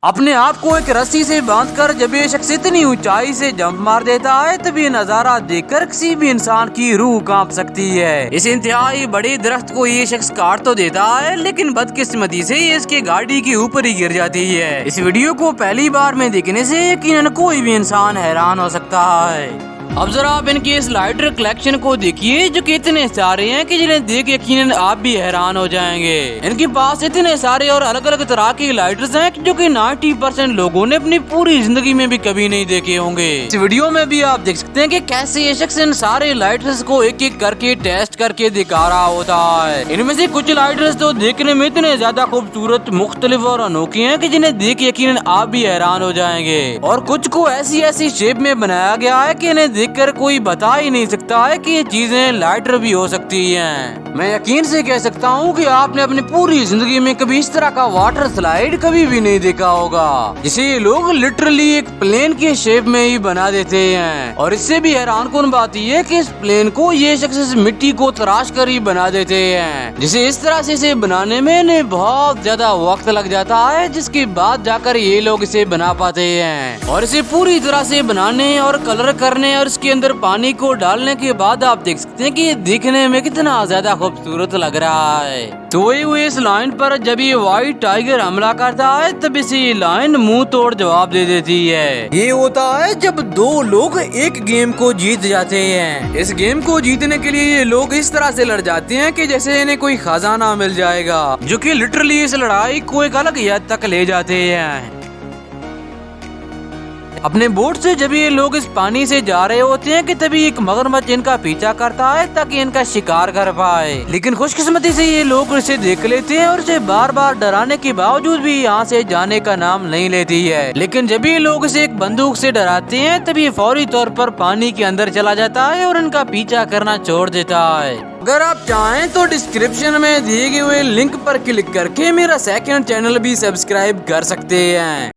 اپنے آپ کو ایک رسی سے باندھ کر جب یہ شخص اتنی اونچائی سے جمپ مار دیتا ہے تب یہ نظارہ دیکھ کر کسی بھی انسان کی روح کانپ سکتی ہے۔ اس انتہائی بڑے درخت کو یہ شخص کاٹ تو دیتا ہے لیکن بدقسمتی سے یہ اس کی گاڑی کے اوپر ہی گر جاتی ہے۔ اس ویڈیو کو پہلی بار میں دیکھنے سے یقیناً کوئی بھی انسان حیران ہو سکتا ہے۔ اب ذرا آپ ان کے اس لائٹر کلیکشن کو دیکھیے جو کہ اتنے سارے ہیں کہ جنہیں دیکھ یقیناً آپ بھی حیران ہو جائیں گے۔ ان کے پاس اتنے سارے اور الگ الگ طرح کے لائٹرز ہیں جو کہ 90% لوگوں نے اپنی پوری زندگی میں بھی کبھی نہیں دیکھے ہوں گے۔ اس ویڈیو میں بھی آپ دیکھ سکتے ہیں کہ کیسے یہ شخص ان سارے لائٹرز کو ایک ایک کر کے ٹیسٹ کر کے دکھا رہا ہوتا ہے۔ ان میں سے کچھ لائٹرز تو دیکھنے میں اتنے زیادہ خوبصورت، مختلف اور انوکھے ہیں کہ جنہیں دیکھ یقیناً آپ بھی حیران ہو جائیں گے، اور کچھ کو ایسی شیپ میں بنایا گیا ہے کہ انہیں دیکھ کر کوئی بتا ہی نہیں سکتا ہے کہ یہ چیزیں لائٹر بھی ہو سکتی ہیں۔ میں یقین سے کہہ سکتا ہوں کہ آپ نے اپنی پوری زندگی میں کبھی اس طرح کا واٹر سلائیڈ کبھی بھی نہیں دیکھا ہوگا، جسے یہ لوگ لٹرلی ایک پلین کے شیپ میں ہی بنا دیتے ہیں۔ اور اس سے بھی حیران کن بات یہ ہے کہ اس پلین کو یہ شخص اس مٹی کو تراش کر ہی بنا دیتے ہیں، جسے اس طرح سے اسے بنانے میں انہیں بہت زیادہ وقت لگ جاتا ہے، جس کے بعد جا کر یہ لوگ اسے بنا پاتے ہیں۔ اور اسے پوری طرح سے بنانے اور کلر کرنے اور اس کے اندر پانی کو ڈالنے کے بعد آپ دیکھ سکتے ہیں کہ یہ دیکھنے میں کتنا زیادہ خوبصورت لگ رہا ہے۔ سوئے ہوئے اس لائن پر جب یہ وائٹ ٹائیگر حملہ کرتا ہے تب اسے یہ لائن منہ توڑ جواب دے دیتی ہے۔ یہ ہوتا ہے جب دو لوگ ایک گیم کو جیت جاتے ہیں۔ اس گیم کو جیتنے کے لیے یہ لوگ اس طرح سے لڑ جاتے ہیں کہ جیسے انہیں کوئی خزانہ مل جائے گا، جو کہ لٹرلی اس لڑائی کو ایک الگ حد تک لے جاتے ہیں۔ اپنے بوٹ سے جب یہ لوگ اس پانی سے جا رہے ہوتے ہیں کہ تبھی ایک مگرمچھ ان کا پیچھا کرتا ہے تاکہ ان کا شکار کر پائے، لیکن خوش قسمتی سے یہ لوگ اسے دیکھ لیتے ہیں اور اسے بار بار ڈرانے کے باوجود بھی یہاں سے جانے کا نام نہیں لیتی ہے۔ لیکن جب یہ لوگ اسے ایک بندوق سے ڈراتے ہیں تب یہ فوری طور پر پانی کے اندر چلا جاتا ہے اور ان کا پیچھا کرنا چھوڑ دیتا ہے۔ اگر آپ چاہیں تو ڈسکرپشن میں دیے گئے ہوئے لنک پر کلک کر کے میرا سیکنڈ چینل بھی سبسکرائب کر سکتے ہیں۔